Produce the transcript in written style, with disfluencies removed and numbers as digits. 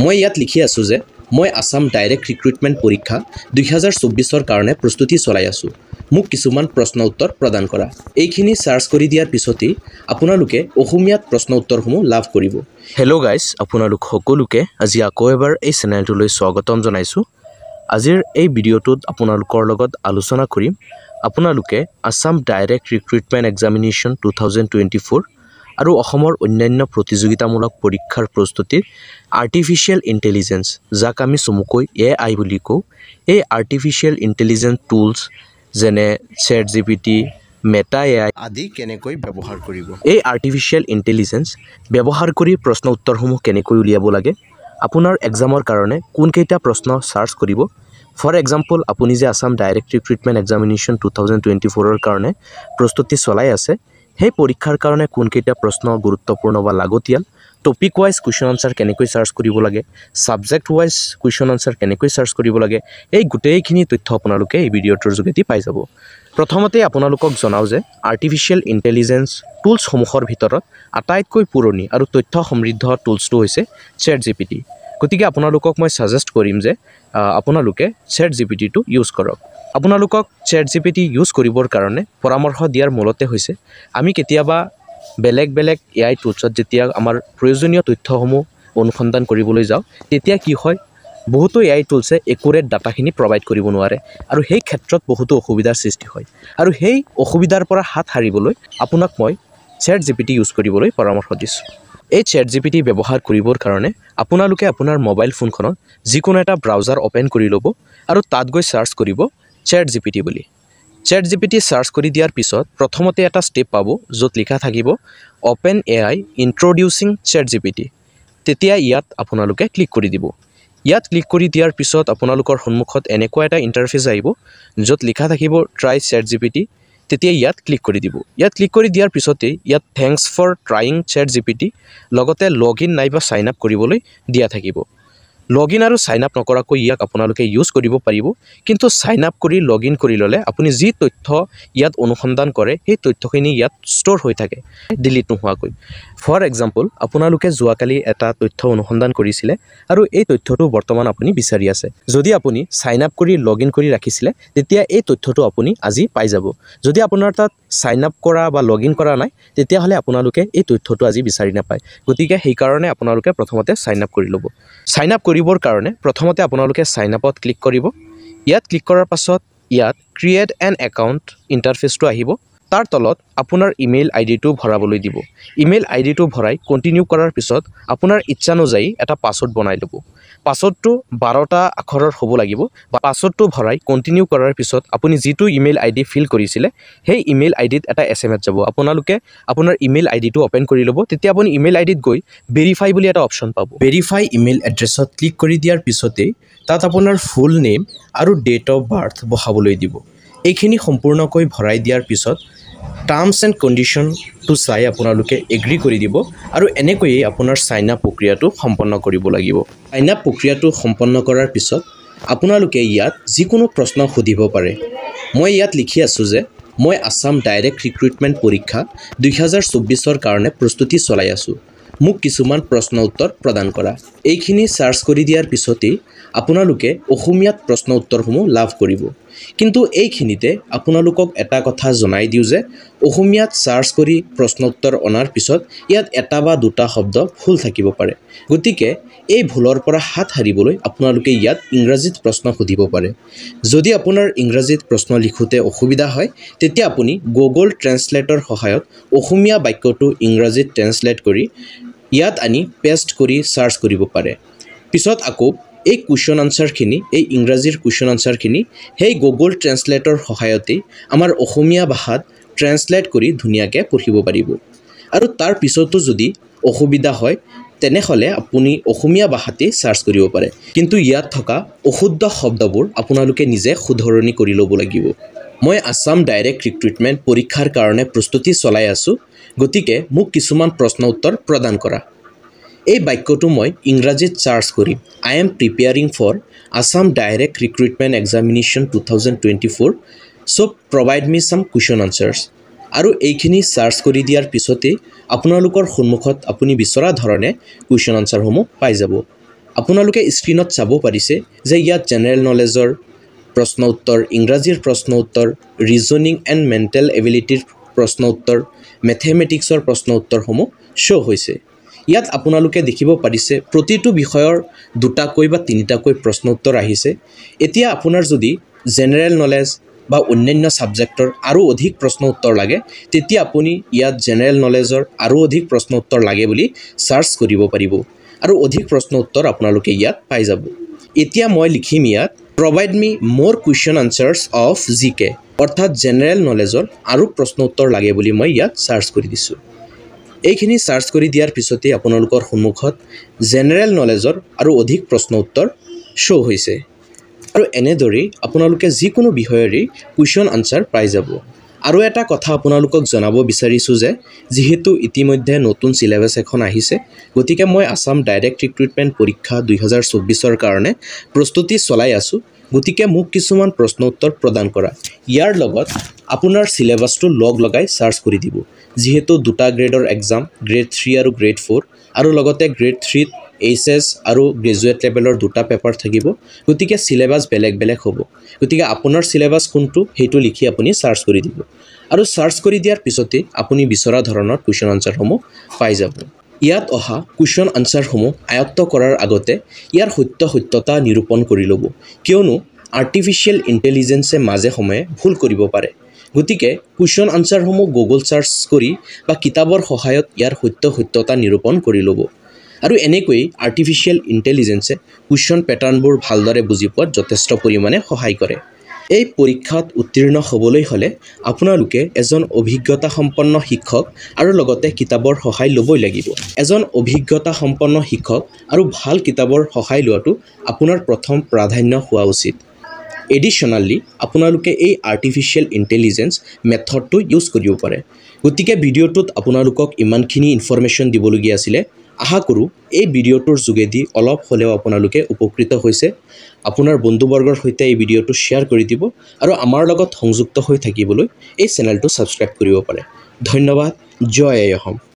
মই ইয়াত লিখি আছোঁ যে মই আসাম ডাইৰেক্ট ৰিক্ৰুটমেণ্ট পৰীক্ষা 2024ৰ কাৰণে প্ৰস্তুতি চলাই আছোঁ। মোক কিছুমান প্ৰশ্ন উত্তৰ প্ৰদান কৰা। এইখিনি চাৰ্চ কৰি দিয়াৰ পিছতেই আপোনালোকে অসমীয়াত প্ৰশ্ন উত্তৰসমূহ লাভ কৰিব। হেল্ল' গাইজ, আপোনালোক সকলোকে আজি আকৌ এবাৰ এই চেনেলটোলৈ স্বাগতম জনাইছোঁ। আজিৰ এই ভিডিঅ'টোত আপোনালোকৰ লগত আলোচনা কৰিম আপোনালোকে আসাম ডাইৰেক্ট ৰিক্ৰুটমেণ্ট এক্সামিনেশ্যন 2024 আৰু অসমৰ অন্যান্য প্ৰতিযোগিতামূলক পৰীক্ষাৰ প্ৰস্তুতিৰ আৰ্টিফিচিয়েল ইণ্টেলিজেন্স, যাক আমি চমুকৈ AI বুলি কওঁ, এই আৰ্টিফিচিয়েল ইণ্টেলিজেন্স টুলছ যেনে ChatGPT, মেটা AI আদি কেনেকৈ ব্যৱহাৰ কৰিব। এই আৰ্টিফিচিয়েল ইণ্টেলিজেন্স ব্যৱহাৰ কৰি প্ৰশ্ন উত্তৰসমূহ কেনেকৈ উলিয়াব লাগে, আপোনাৰ এক্সামৰ কাৰণে কোনকেইটা প্ৰশ্ন চাৰ্চ কৰিব। ফৰ এক্সাম্পল, আপুনি যে আসাম ডাইৰেক্ট ৰিক্ৰুটমেণ্ট এক্সামিনেশ্যন 2024ৰ কাৰণে প্ৰস্তুতি চলাই আছে, সেই পৰীক্ষাৰ কাৰণে কোনকেইটা প্ৰশ্ন গুৰুত্বপূৰ্ণ বা লাগতিয়াল, টপিক ৱাইজ কুৱেশ্যন আনচাৰ কেনেকৈ চাৰ্চ কৰিব লাগে, ছাবজেক্ট ৱাইজ কুৱেশ্যন আনচাৰ কেনেকৈ চাৰ্চ কৰিব লাগে, এই গোটেইখিনি তথ্য আপোনালোকে এই ভিডিঅ'টোৰ যোগেদি পাই যাব। প্ৰথমতে আপোনালোকক জনাওঁ যে আৰ্টিফিচিয়েল ইণ্টেলিজেন্স টুলছসমূহৰ ভিতৰত আটাইতকৈ পুৰণি আৰু তথ্য সমৃদ্ধ টুলছটো হৈছে ChatGPT। গতিকে আপোনালোকক মই ছাজেষ্ট কৰিম যে আপোনালোকে ChatGPTটো ইউজ কৰক। আপোনালোকক ChatGPT ইউজ কৰিবৰ কাৰণে পৰামৰ্শ দিয়াৰ মূলতে হৈছে আমি কেতিয়াবা বেলেগ AI টুলছত যেতিয়া আমাৰ প্ৰয়োজনীয় তথ্যসমূহ অনুসন্ধান কৰিবলৈ যাওঁ, তেতিয়া কি হয়, বহুতো AI টুলছে একুৰেট ডাটাখিনি প্ৰভাইড কৰিব নোৱাৰে আৰু সেই ক্ষেত্ৰত বহুতো অসুবিধাৰ সৃষ্টি হয়। আৰু সেই অসুবিধাৰ পৰা হাত সাৰিবলৈ আপোনাক মই ChatGPT ইউজ কৰিবলৈ পৰামৰ্শ দিছোঁ। এই ChatGPT ব্যৱহাৰ কৰিবৰ কাৰণে আপোনালোকে আপোনাৰ মোবাইল ফোনখনত যিকোনো এটা ব্ৰাউজাৰ অ'পেন কৰি ল'ব আৰু তাত গৈ চাৰ্চ কৰিব ChatGPT বুলি। ChatGPT চাৰ্চ কৰি দিয়াৰ পিছত প্ৰথমতে এটা ষ্টেপ পাব য'ত লিখা থাকিব OpenAI ইন্ট্ৰডিউচিং ChatGPT। তেতিয়া ইয়াত আপোনালোকে ক্লিক কৰি দিব। ইয়াত ক্লিক কৰি দিয়াৰ পিছত আপোনালোকৰ সন্মুখত এনেকুৱা এটা ইণ্টাৰফেচ আহিব য'ত লিখা থাকিব ট্ৰাই ChatGPT। তেতিয়া ইয়াত ক্লিক কৰি দিব। ইয়াত ক্লিক কৰি দিয়াৰ পিছতেই ইয়াত থেংকছ ফৰ ট্ৰাইং ChatGPT লগতে লগইন নাইবা চাইন আপ কৰিবলৈ দিয়া থাকিব। লগইন আৰু চাইন আপ নকৰাকৈ ইয়াক আপোনালোকে ইউজ কৰিব পাৰিব, কিন্তু চাইন আপ কৰি লগইন কৰি ল'লে আপুনি যি তথ্য ইয়াত অনুসন্ধান কৰে সেই তথ্যখিনি ইয়াত ষ্ট'ৰ হৈ থাকে ডিলিট নোহোৱাকৈ। ফৰ এক্সাম্পল, আপোনালোকে যোৱাকালি এটা তথ্য অনুসন্ধান কৰিছিলে আৰু এই তথ্যটো বৰ্তমান আপুনি বিচাৰি আছে। যদি আপুনি চাইন আপ কৰি লগইন কৰি ৰাখিছিলে, তেতিয়া এই তথ্যটো আপুনি আজি পাই যাব। যদি আপোনাৰ তাত চাইন আপ কৰা বা লগইন কৰা নাই, তেতিয়াহ'লে আপোনালোকে এই তথ্যটো আজি বিচাৰি নাপায়। গতিকে সেইকাৰণে আপোনালোকে প্ৰথমতে চাইন আপ কৰি ল'ব। চাইন আপ কৰিবৰ কাৰণে প্ৰথমতে আপোনালোকে চাইন আপত ক্লিক কৰিব। ইয়াত ক্লিক কৰাৰ পাছত ইয়াত ক্ৰিয়েট এন একাউণ্ট ইণ্টাৰফেচটো আহিব। তাৰ তলত আপোনাৰ ইমেইল আইডিটো ভৰাবলৈ দিব। ইমেইল আইডিটো ভৰাই কণ্টিনিউ কৰাৰ পিছত আপোনাৰ ইচ্ছানুযায়ী এটা পাছৱৰ্ড বনাই ল'ব। পাছৱৰ্ডটো 12টা আখৰৰ হ'ব লাগিব। পাছৱৰ্ডটো ভৰাই কণ্টিনিউ কৰাৰ পিছত আপুনি যিটো ইমেইল আইডি ফিল কৰিছিলে, সেই ইমেইল আইডিত এটা SMS যাব। আপোনালোকে আপোনাৰ ইমেইল আইডিটো অ'পেন কৰি ল'ব। তেতিয়া আপুনি ইমেইল আইডিত গৈ ভেৰিফাই বুলি এটা অপশ্যন পাব। ভেৰিফাই ইমেইল এড্ৰেছত ক্লিক কৰি দিয়াৰ পিছতেই তাত আপোনাৰ ফুল নেম আৰু ডেট অফ বাৰ্থ বহাবলৈ দিব। এইখিনি সম্পূৰ্ণকৈ ভৰাই দিয়াৰ পিছত টাৰ্মছ এণ্ড কণ্ডিশ্যনটো চাই আপোনালোকে এগ্ৰী কৰি দিব আৰু এনেকৈয়ে আপোনাৰ চাইন আপ প্ৰক্ৰিয়াটো সম্পন্ন কৰিব লাগিব। চাইন আপ প্ৰক্ৰিয়াটো সম্পন্ন কৰাৰ পিছত আপোনালোকে ইয়াত যিকোনো প্ৰশ্ন সুধিব পাৰে। মই ইয়াত লিখি আছোঁ যে মই আসাম ডাইৰেক্ট ৰিক্ৰুটমেণ্ট পৰীক্ষা 2024ৰ কাৰণে প্ৰস্তুতি চলাই আছোঁ। মোক কিছুমান প্ৰশ্ন উত্তৰ প্ৰদান কৰা। এইখিনি চাৰ্চ কৰি দিয়াৰ পিছতেই আপোনালোকে অসমীয়াত প্ৰশ্ন উত্তৰসমূহ লাভ কৰিব। কিন্তু এইখিনিতে আপোনালোকক এটা কথা জনাই দিওঁ যে অসমীয়াত চাৰ্চ কৰি প্ৰশ্ন উত্তৰ অনাৰ পিছত ইয়াত এটা বা দুটা শব্দ ভুল থাকিব পাৰে। গতিকে এই ভুলৰ পৰা হাত সাৰিবলৈ আপোনালোকে ইয়াত ইংৰাজীত প্ৰশ্ন সুধিব পাৰে। যদি আপোনাৰ ইংৰাজীত প্ৰশ্ন লিখোঁতে অসুবিধা হয়, তেতিয়া আপুনি গুগল ট্ৰেন্সলেটৰ সহায়ত অসমীয়া বাক্যটো ইংৰাজীত ট্ৰেন্সলেট কৰি ইয়াত আনি পেষ্ট কৰি চাৰ্চ কৰিব পাৰে। পিছত আকৌ এই কুৱেশ্যন আনচাৰখিনি, এই ইংৰাজীৰ কুৱেশ্যন আনচাৰখিনি সেই গুগল ট্ৰেন্সলেটৰ সহায়তেই আমাৰ অসমীয়া ভাষাত ট্ৰেন্সলেট কৰি ধুনীয়াকৈ পঢ়িব পাৰিব। আৰু তাৰ পিছতো যদি অসুবিধা হয়, তেনেহ'লে আপুনি অসমীয়া ভাষাতেই চাৰ্চ কৰিব পাৰে। কিন্তু ইয়াত থকা অশুদ্ধ শব্দবোৰ আপোনালোকে নিজে শুধৰণি কৰি ল'ব লাগিব। মই আসাম ডাইৰেক্ট ৰিক্ৰুটমেণ্ট পৰীক্ষাৰ কাৰণে প্ৰস্তুতি চলাই আছোঁ, গতিকে মোক কিছুমান প্ৰশ্ন উত্তৰ প্ৰদান কৰা। এই বাক্যটো মই ইংৰাজীত চাৰ্চ কৰিম। I am preparing for Assam direct recruitment examination 2024, so' provide me some question answers. আৰু এইখিনি চাৰ্চ কৰি দিয়াৰ পিছতেই আপোনালোকৰ সন্মুখত আপুনি বিচৰা ধৰণে কুৱেশ্যন আনচাৰসমূহ পাই যাব। আপোনালোকে স্ক্ৰীনত চাব পাৰিছে যে ইয়াত জেনেৰেল নলেজৰ প্ৰশ্ন উত্তৰ, ইংৰাজীৰ প্ৰশ্ন উত্তৰ, ৰিজনিং এণ্ড মেণ্টেল এবিলিটিৰ প্ৰশ্ন উত্তৰ, মেথেমেটিক্সৰ প্ৰশ্ন উত্তৰসমূহ শ্ব' হৈছে। ইয়াত আপোনালোকে দেখিব পাৰিছে প্ৰতিটো বিষয়ৰ 2টাকৈ বা 3টাকৈ প্ৰশ্ন উত্তৰ আহিছে। এতিয়া আপোনাৰ যদি জেনেৰেল নলেজ বা অন্যান্য ছাবজেক্টৰ আৰু অধিক প্ৰশ্ন উত্তৰ লাগে, তেতিয়া আপুনি ইয়াত জেনেৰেল নলেজৰ আৰু অধিক প্ৰশ্ন উত্তৰ লাগে বুলি চাৰ্চ কৰিব পাৰিব আৰু অধিক প্ৰশ্ন উত্তৰ আপোনালোকে ইয়াত পাই যাব। এতিয়া মই লিখিম ইয়াত প্ৰভাইড মি মোৰ কুৱেশ্যন আনচাৰ্ছ অফ GK, অৰ্থাৎ জেনেৰেল নলেজৰ আৰু প্ৰশ্ন উত্তৰ লাগে বুলি মই ইয়াত চাৰ্চ কৰি দিছোঁ। এইখিনি চাৰ্চ কৰি দিয়াৰ পিছতে আপোনালোকৰ সন্মুখত জেনেৰেল নলেজৰ আৰু অধিক প্ৰশ্ন উত্তৰ শ্ব' হৈছে আৰু এনেদৰেই আপোনালোকে যিকোনো বিষয়ৰে কুৱেশ্যন আনচাৰ পাই যাব। আৰু এটা কথা আপোনালোকক জনাব বিচাৰিছোঁ যে যিহেতু ইতিমধ্যে নতুন চিলেবাছ এখন আহিছে, গতিকে মই আছাম ডাইৰেক্ট ৰিক্ৰুইটমেণ্ট পৰীক্ষা 2024ৰ কাৰণে প্ৰস্তুতি চলাই আছোঁ। গতিকে মোক কিছুমান প্ৰশ্ন উত্তৰ প্ৰদান কৰা। ইয়াৰ লগত আপোনাৰ চিলেবাছটো লগাই চাৰ্চ কৰি দিব। যিহেতু 2টা গ্ৰেডৰ এক্সাম, গ্ৰেড 3 আৰু গ্ৰেড 4, আৰু লগতে গ্ৰেড 3ত HS আৰু গ্ৰেজুৱেট লেভেলৰ 2টা পেপাৰ থাকিব। গতিকে চিলেবাছ বেলেগ বেলেগ হ'ব। গতিকে আপোনাৰ চিলেবাছ কোনটো সেইটো লিখি আপুনি চাৰ্চ কৰি দিব আৰু চাৰ্চ কৰি দিয়াৰ পিছতে আপুনি বিচৰা ধৰণৰ কুৱেশ্যন আনচাৰসমূহ পাই যাব। ইয়াত অহা কুৱেশ্যন আনচাৰসমূহ আয়ত্ত কৰাৰ আগতে ইয়াৰ সত্যতা নিৰূপণ কৰি ল'ব, কিয়নো আৰ্টিফিচিয়েল ইণ্টেলিজেন্সে মাজে সময়ে ভুল কৰিব পাৰে। গতিকে কুৱেশ্যন আনচাৰসমূহ গুগল চাৰ্চ কৰি বা কিতাপৰ সহায়ত ইয়াৰ সত্যতা নিৰূপণ কৰি ল'ব। আৰু এনেকৈ আৰ্টিফিচিয়েল ইণ্টেলিজেন্সে কুৱেশ্যন পেটাৰ্ণবোৰ ভালদৰে বুজি পোৱাত যথেষ্ট পৰিমাণে সহায় কৰে। এই পৰীক্ষাত উত্তীৰ্ণ হ'বলৈ হ'লে আপোনালোকে এজন অভিজ্ঞতা সম্পন্ন শিক্ষক আৰু লগতে কিতাপৰ সহায় ল'বই লাগিব। এজন অভিজ্ঞতা সম্পন্ন শিক্ষক আৰু ভাল কিতাপৰ সহায় লোৱাটো আপোনাৰ প্ৰথম প্ৰাধান্য হোৱা উচিত। এডিশ্যনেলি আপোনালোকে এই আৰ্টিফিচিয়েল ইণ্টেলিজেন্স মেথডটো ইউজ কৰিব পাৰে। গতিকে ভিডিঅ'টোত আপোনালোকক ইমানখিনি ইনফৰমেশ্যন দিবলগীয়া আছিলে। আশা কৰোঁ এই ভিডিঅ'টোৰ যোগেদি অলপ হ'লেও আপোনালোকে উপকৃত হৈছে। আপোনাৰ বন্ধুবৰ্গৰ সৈতে এই ভিডিঅ'টো শ্বেয়াৰ কৰি দিব আৰু আমাৰ লগত সংযুক্ত হৈ থাকিবলৈ এই চেনেলটো ছাবস্ক্ৰাইব কৰিব পাৰে। ধন্যবাদ। জয় আই অসম।